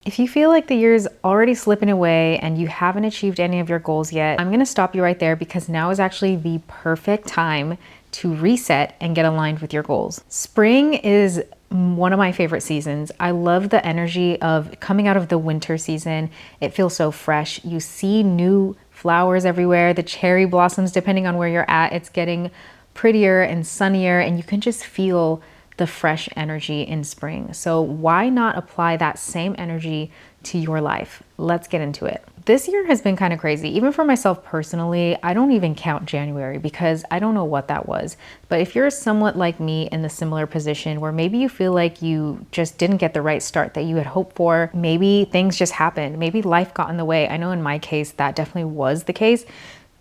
If you feel like the year is already slipping away and you haven't achieved any of your goals yet, I'm gonna stop you right there because now is actually the perfect time to reset and get aligned with your goals. Spring is one of my favorite seasons. I love the energy of coming out of the winter season. It feels so fresh. You see new flowers everywhere, the cherry blossoms, depending on where you're at, it's getting prettier and sunnier, and you can just feel the fresh energy in spring. So why not apply that same energy to your life? Let's get into it. This year has been kind of crazy. Even for myself personally, I don't even count January because I don't know what that was. But if you're somewhat like me in the similar position where maybe you feel like you just didn't get the right start that you had hoped for, maybe things just happened, maybe life got in the way. I know in my case, that definitely was the case.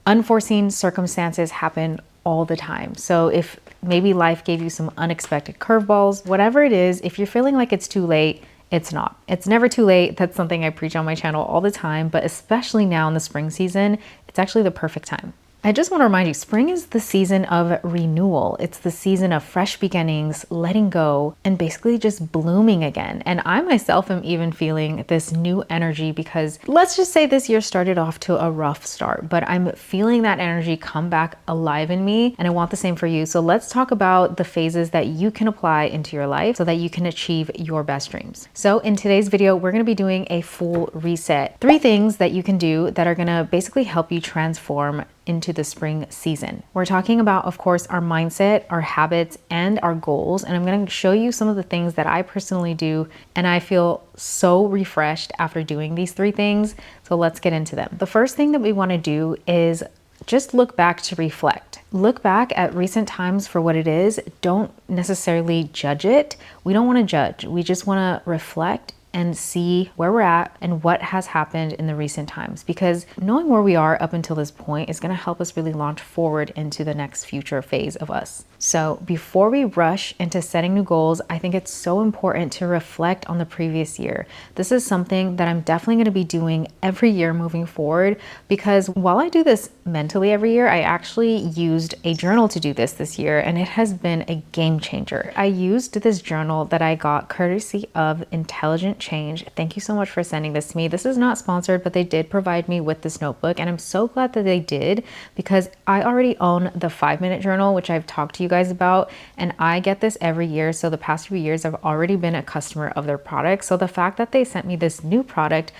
Unforeseen circumstances happen all the time. So if maybe life gave you some unexpected curveballs, whatever it is, if you're feeling like it's too late, it's not. It's never too late. That's something I preach on my channel all the time, but especially now in the spring season, it's actually the perfect time. I just want to remind you, spring is the season of renewal. It's the season of fresh beginnings, letting go, and basically just blooming again. And I myself am even feeling this new energy because let's just say this year started off to a rough start, but I'm feeling that energy come back alive in me, and I want the same for you. So let's talk about the phases that you can apply into your life so that you can achieve your best dreams. So in today's video, we're going to be doing a full reset. 3 things that you can do that are going to basically help you transform into the spring season. We're talking about, of course, our mindset, our habits, and our goals. And I'm going to show you some of the things that I personally do. And I feel so refreshed after doing these 3 things. So let's get into them. The first thing that we want to do is just look back to reflect. Look back at recent times for what it is. Don't necessarily judge it. We don't want to judge. We just want to reflect and see where we're at and what has happened in the recent times, because knowing where we are up until this point is going to help us really launch forward into the next future phase of us. So before we rush into setting new goals, I think it's so important to reflect on the previous year. This is something that I'm definitely going to be doing every year moving forward, because while I do this mentally every year, I actually used a journal to do this year, and it has been a game changer. I used this journal that I got courtesy of Intelligent Change. Thank you so much for sending this to me. This is not sponsored, but they did provide me with this notebook, and I'm so glad that they did, because I already own the 5-minute journal, which I've talked to you guys about, and I get this every year. So the past few years I've already been a customer of their product. So the fact that they sent me this new product,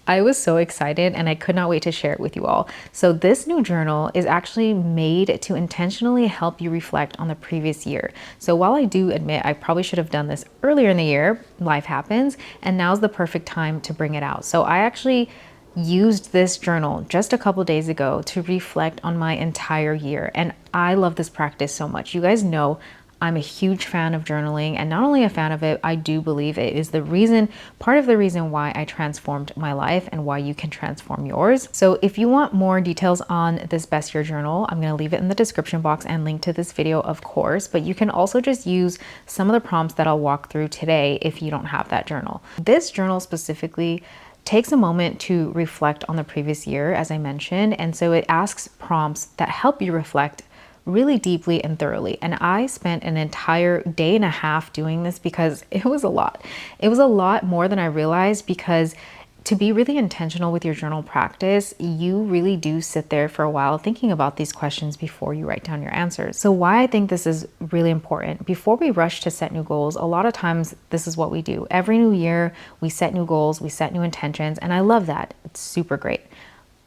I was so excited and I could not wait to share it with you all. So this new journal is actually made to intentionally help you reflect on the previous year. So while I do admit I probably should have done this earlier in the year, life happens, and now's the perfect time to bring it out. So I actually used this journal just a couple days ago to reflect on my entire year. And I love this practice so much. You guys know I'm a huge fan of journaling, and not only a fan of it, I do believe it is part of the reason why I transformed my life and why you can transform yours. So if you want more details on this best year journal, I'm going to leave it in the description box and link to this video, of course, but you can also just use some of the prompts that I'll walk through today if you don't have that journal. This journal specifically takes a moment to reflect on the previous year, as I mentioned, and so it asks prompts that help you reflect really deeply and thoroughly. And I spent an entire day and a half doing this because it was a lot. It was a lot more than I realized, because to be really intentional with your journal practice, you really do sit there for a while thinking about these questions before you write down your answers. So why I think this is really important, before we rush to set new goals, a lot of times this is what we do. Every new year, we set new goals, we set new intentions, and I love that. It's super great.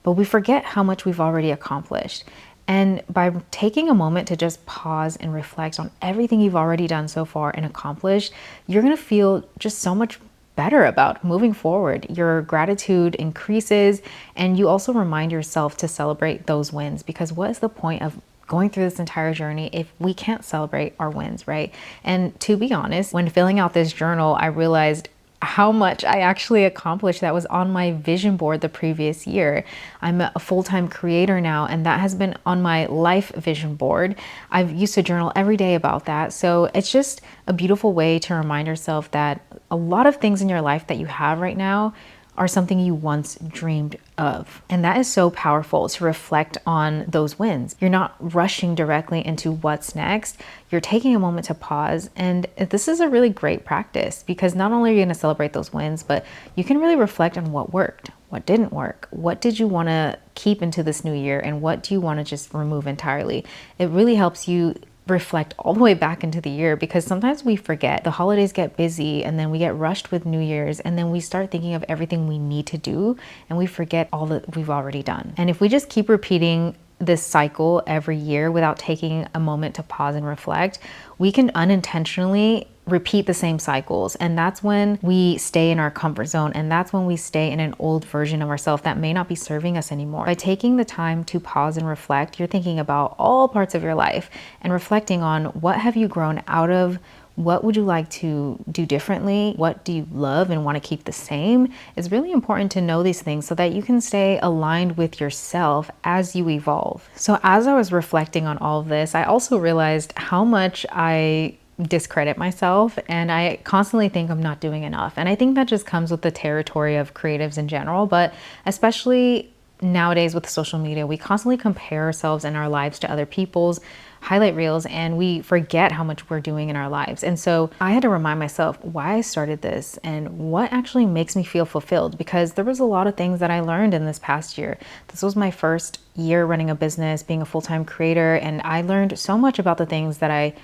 But we forget how much we've already accomplished. And by taking a moment to just pause and reflect on everything you've already done so far and accomplished, you're gonna feel just so much better about moving forward. Your gratitude increases, and you also remind yourself to celebrate those wins, because what is the point of going through this entire journey if we can't celebrate our wins, right? And to be honest, when filling out this journal, I realized how much I actually accomplished that was on my vision board the previous year. I'm a full-time creator now, and that has been on my life vision board. I've used to journal every day about that. So it's just a beautiful way to remind yourself that a lot of things in your life that you have right now are something you once dreamed of. And that is so powerful, to reflect on those wins. You're not rushing directly into what's next. You're taking a moment to pause. And this is a really great practice, because not only are you going to celebrate those wins, but you can really reflect on what worked, what didn't work, what did you want to keep into this new year, and what do you want to just remove entirely. It really helps you reflect all the way back into the year, because sometimes we forget. The holidays get busy, and then we get rushed with New Year's, and then we start thinking of everything we need to do, and we forget all that we've already done. And if we just keep repeating this cycle every year without taking a moment to pause and reflect, we can unintentionally repeat the same cycles. And that's when we stay in our comfort zone. And that's when we stay in an old version of ourselves that may not be serving us anymore. By taking the time to pause and reflect, you're thinking about all parts of your life and reflecting on what have you grown out of, what would you like to do differently, what do you love and want to keep the same. It's really important to know these things so that you can stay aligned with yourself as you evolve. So as I was reflecting on all of this, I also realized how much I discredit myself, and I constantly think I'm not doing enough. And I think that just comes with the territory of creatives in general, but especially nowadays with social media, we constantly compare ourselves and our lives to other people's highlight reels, and we forget how much we're doing in our lives. And so I had to remind myself why I started this and what actually makes me feel fulfilled, because there was a lot of things that I learned in this past year. This was my first year running a business, being a full-time creator, and I learned so much about the things that I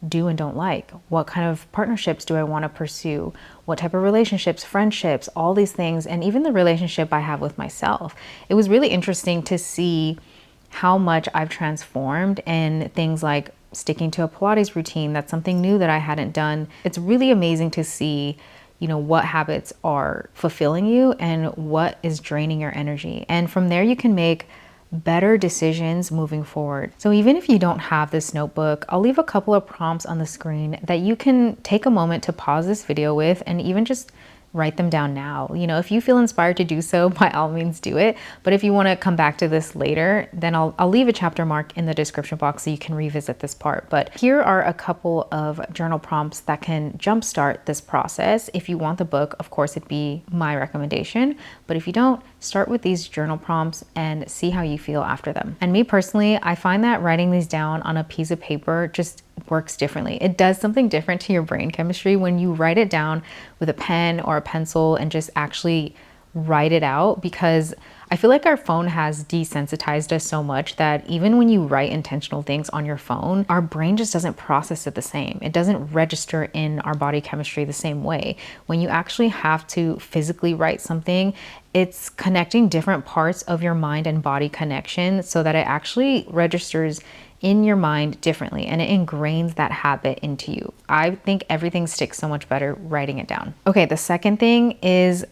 do and don't like. What kind of partnerships do I want to pursue? What type of relationships, friendships, all these things, and even the relationship I have with myself. It was really interesting to see how much I've transformed in things like sticking to a Pilates routine. That's something new that I hadn't done. It's really amazing to see, what habits are fulfilling you and what is draining your energy. And from there, you can make better decisions moving forward. So even if you don't have this notebook, I'll leave a couple of prompts on the screen that you can take a moment to pause this video with, and even just write them down now. If you feel inspired to do so, by all means do it. But if you want to come back to this later, then I'll leave a chapter mark in the description box so you can revisit this part. But here are a couple of journal prompts that can jumpstart this process. If you want the book, of course, it'd be my recommendation. But if you don't, start with these journal prompts and see how you feel after them. And me personally, I find that writing these down on a piece of paper just works differently. It does something different to your brain chemistry when you write it down with a pen or a pencil and just actually write it out, because I feel like our phone has desensitized us so much that even when you write intentional things on your phone, our brain just doesn't process it the same. It doesn't register in our body chemistry the same way. When you actually have to physically write something, it's connecting different parts of your mind and body connection so that it actually registers in your mind differently, and it ingrains that habit into you. I think everything sticks so much better writing it down. Okay, the second thing is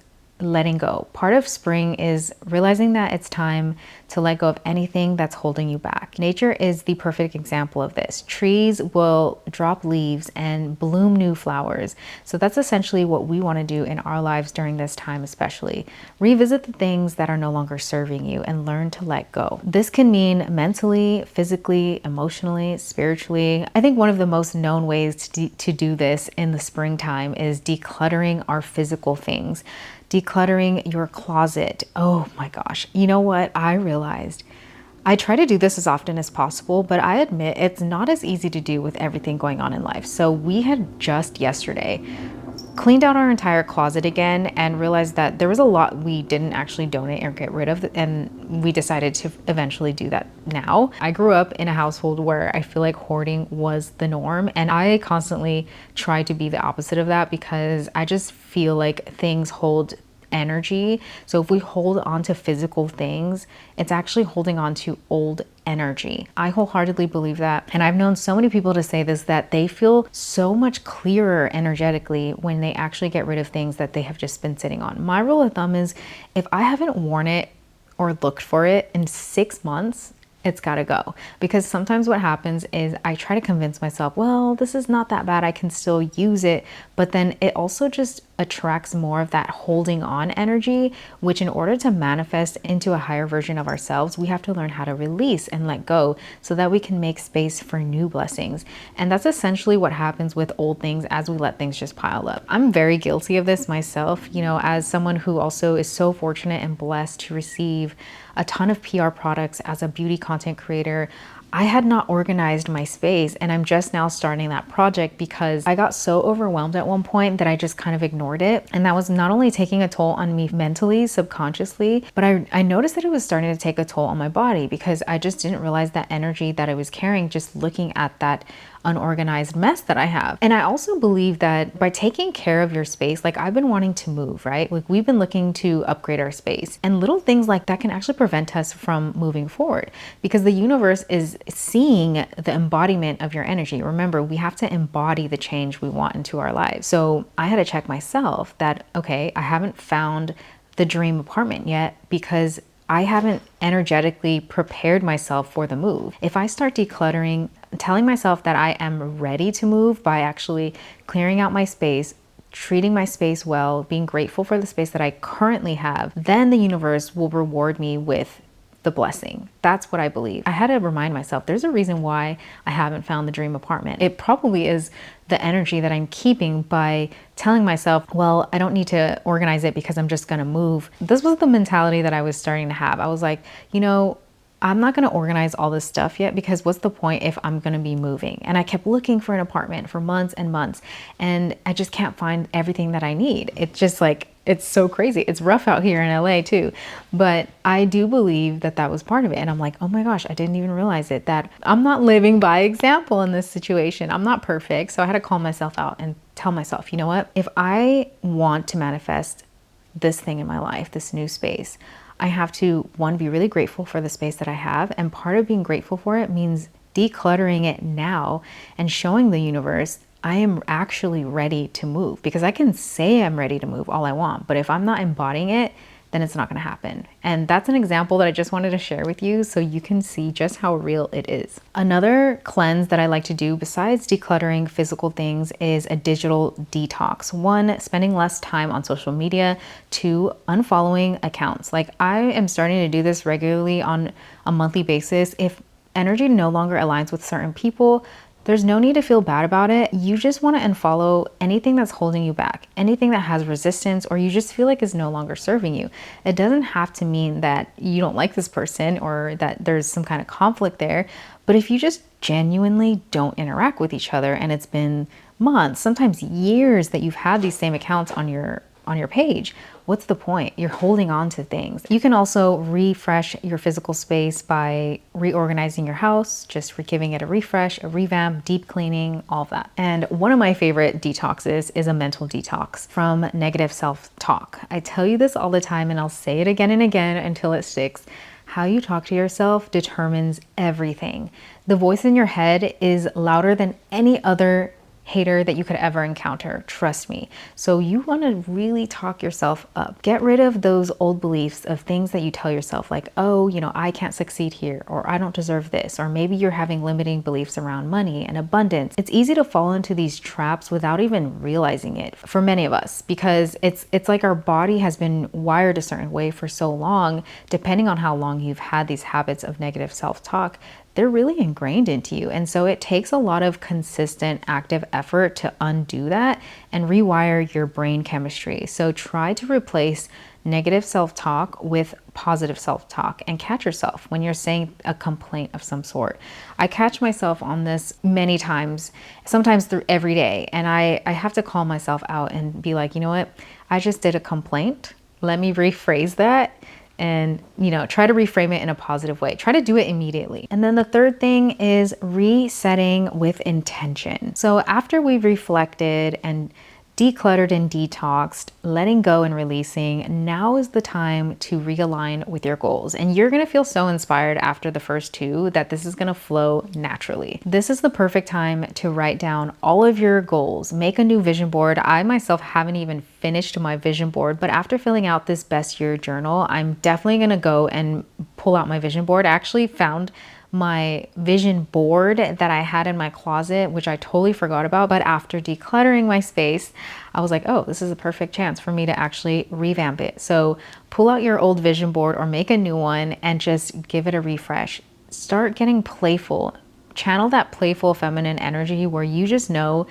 letting go. Part of spring is realizing that it's time to let go of anything that's holding you back. Nature is the perfect example of this. Trees will drop leaves and bloom new flowers. So that's essentially what we want to do in our lives during this time, especially. Revisit the things that are no longer serving you and learn to let go. This can mean mentally, physically, emotionally, spiritually. I think one of the most known ways to do this in the springtime is decluttering our physical things. Decluttering your closet. Oh my gosh. You know what? I realized I try to do this as often as possible, but I admit it's not as easy to do with everything going on in life. So we had just yesterday cleaned out our entire closet again and realized that there was a lot we didn't actually donate or get rid of, and we decided to eventually do that now. I grew up in a household where I feel like hoarding was the norm, and I constantly try to be the opposite of that because I just feel like things hold energy. So if we hold on to physical things, it's actually holding on to old energy. I wholeheartedly believe that. And I've known so many people to say this, that they feel so much clearer energetically when they actually get rid of things that they have just been sitting on. My rule of thumb is if I haven't worn it or looked for it in 6 months, it's got to go. Because sometimes what happens is I try to convince myself, well, this is not that bad, I can still use it. But then it also just attracts more of that holding on energy, which in order to manifest into a higher version of ourselves, we have to learn how to release and let go so that we can make space for new blessings. And that's essentially what happens with old things as we let things just pile up. I'm very guilty of this myself, you know, as someone who also is so fortunate and blessed to receive a ton of PR products as a beauty content creator. I had not organized my space, and I'm just now starting that project because I got so overwhelmed at one point that I just kind of ignored it. And that was not only taking a toll on me mentally, subconsciously, but I noticed that it was starting to take a toll on my body because I just didn't realize that energy that I was carrying just looking at that unorganized mess that I have. And I also believe that by taking care of your space, like I've been wanting to move, right? Like we've been looking to upgrade our space, and little things like that can actually prevent us from moving forward because the universe is seeing the embodiment of your energy. Remember, we have to embody the change we want into our lives. So I had to check myself that, okay, I haven't found the dream apartment yet because I haven't energetically prepared myself for the move. If I start decluttering, telling myself that I am ready to move by actually clearing out my space, treating my space well, being grateful for the space that I currently have, then the universe will reward me with the blessing. That's what I believe. I had to remind myself there's a reason why I haven't found the dream apartment. It probably is the energy that I'm keeping by telling myself, well, I don't need to organize it because I'm just gonna move. This was the mentality that I was starting to have. I was like, you know, I'm not going to organize all this stuff yet because what's the point if I'm going to be moving? And I kept looking for an apartment for months and months, and I just can't find everything that I need. It's just like, it's so crazy. It's rough out here in LA too. But I do believe that that was part of it. And I'm like, oh my gosh, I didn't even realize it, that I'm not living by example in this situation. I'm not perfect. So I had to call myself out and tell myself, you know what? If I want to manifest this thing in my life, this new space, I have to, one, be really grateful for the space that I have. And part of being grateful for it means decluttering it now and showing the universe I am actually ready to move, because I can say I'm ready to move all I want, but if I'm not embodying it, then it's not going to happen. And that's an example that I just wanted to share with you so you can see just how real it is. Another cleanse that I like to do besides decluttering physical things is a digital detox. One, spending less time on social media. Two, unfollowing accounts. Like I am starting to do this regularly on a monthly basis. If energy no longer aligns with certain people, there's no need to feel bad about it. You just want to unfollow anything that's holding you back, anything that has resistance or you just feel like is no longer serving you. It doesn't have to mean that you don't like this person or that there's some kind of conflict there. But if you just genuinely don't interact with each other and it's been months, sometimes years that you've had these same accounts on your page, what's the point? You're holding on to things. You can also refresh your physical space by reorganizing your house, just giving it a refresh, a revamp, deep cleaning, all of that. And one of my favorite detoxes is a mental detox from negative self-talk. I tell you this all the time and I'll say it again and again until it sticks. How you talk to yourself determines everything. The voice in your head is louder than any other hater that you could ever encounter, trust me. So you want to really talk yourself up. Get rid of those old beliefs of things that you tell yourself like, oh, you know, I can't succeed here, or I don't deserve this, or maybe you're having limiting beliefs around money and abundance. It's easy to fall into these traps without even realizing it for many of us, because it's like our body has been wired a certain way for so long. Depending on how long you've had these habits of negative self-talk, they're really ingrained into you. And so it takes a lot of consistent active effort to undo that and rewire your brain chemistry. So try to replace negative self-talk with positive self-talk and catch yourself when you're saying a complaint of some sort. I catch myself on this many times, sometimes through every day. And I have to call myself out and be like, you know what? I just did a complaint. Let me rephrase that and, you know, try to reframe it in a positive way. Try to do it immediately. And then the third thing is resetting with intention. So after we've reflected and decluttered and detoxed, letting go and releasing, now is the time to realign with your goals. And you're gonna feel so inspired after the first two that this is gonna flow naturally. This is the perfect time to write down all of your goals, make a new vision board. I myself haven't even finished my vision board, but after filling out this best year journal, I'm definitely gonna go and pull out my vision board. I actually found my vision board that I had in my closet, which I totally forgot about. But after decluttering my space, I was like, oh, this is a perfect chance for me to actually revamp it. So pull out your old vision board or make a new one and just give it a refresh. Start getting playful. Channel that playful feminine energy where you just know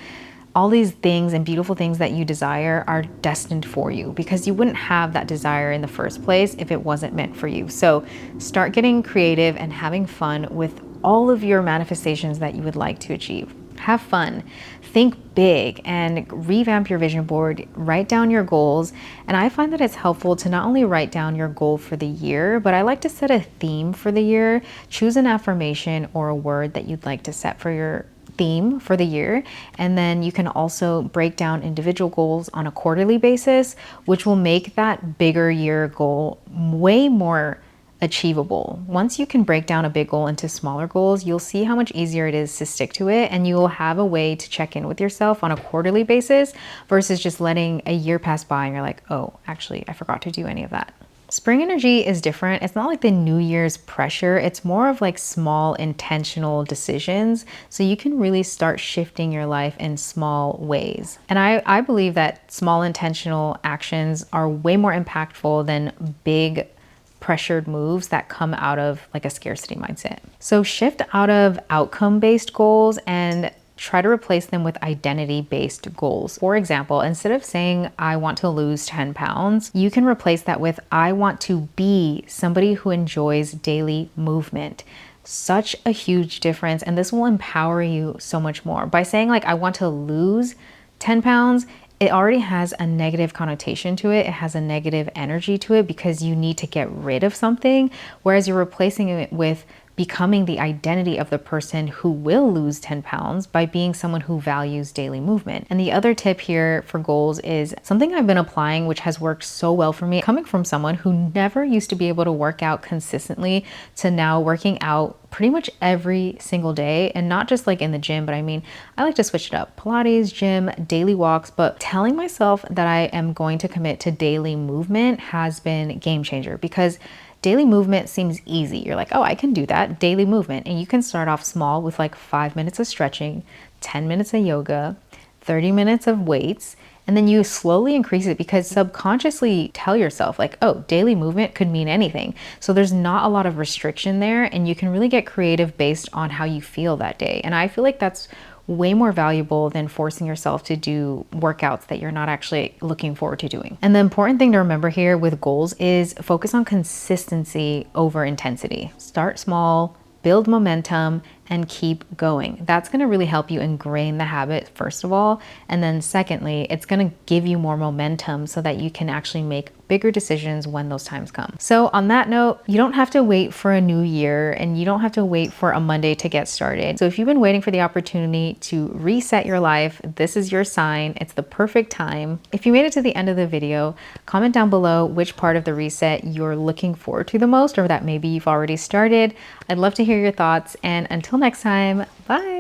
all these things and beautiful things that you desire are destined for you, because you wouldn't have that desire in the first place if it wasn't meant for you. So start getting creative and having fun with all of your manifestations that you would like to achieve. Have fun, think big, and revamp your vision board. Write down your goals. And I find that it's helpful to not only write down your goal for the year, but I like to set a theme for the year. Choose an affirmation or a word that you'd like to set for your theme for the year. And then you can also break down individual goals on a quarterly basis, which will make that bigger year goal way more achievable. Once you can break down a big goal into smaller goals, you'll see how much easier it is to stick to it, and you will have a way to check in with yourself on a quarterly basis versus just letting a year pass by and you're like, oh, actually, I forgot to do any of that. Spring energy is different. It's not like the New Year's pressure. It's more of like small intentional decisions. So you can really start shifting your life in small ways. And I believe that small intentional actions are way more impactful than big pressured moves that come out of like a scarcity mindset. So shift out of outcome-based goals and try to replace them with identity-based goals. For example, instead of saying, I want to lose 10 pounds, you can replace that with, I want to be somebody who enjoys daily movement. Such a huge difference. And this will empower you so much more. By saying like, I want to lose 10 pounds, it already has a negative connotation to it. It has a negative energy to it because you need to get rid of something. Whereas you're replacing it with becoming the identity of the person who will lose 10 pounds by being someone who values daily movement. And the other tip here for goals is something I've been applying, which has worked so well for me, coming from someone who never used to be able to work out consistently to now working out pretty much every single day. And not just like in the gym, but I mean, I like to switch it up. Pilates, gym, daily walks, but telling myself that I am going to commit to daily movement has been a game changer, because daily movement seems easy. You're like, oh, I can do that, daily movement. And you can start off small with like 5 minutes of stretching, 10 minutes of yoga, 30 minutes of weights, and then you slowly increase it because subconsciously tell yourself like, oh, daily movement could mean anything. So there's not a lot of restriction there, and you can really get creative based on how you feel that day. And I feel like that's way more valuable than forcing yourself to do workouts that you're not actually looking forward to doing. And the important thing to remember here with goals is focus on consistency over intensity. Start small, build momentum, and keep going. That's going to really help you ingrain the habit, first of all. And then secondly, it's going to give you more momentum so that you can actually make bigger decisions when those times come. So on that note, you don't have to wait for a new year, and you don't have to wait for a Monday to get started. So if you've been waiting for the opportunity to reset your life, this is your sign. It's the perfect time. If you made it to the end of the video, comment down below which part of the reset you're looking forward to the most, or that maybe you've already started. I'd love to hear your thoughts. And until next time, bye.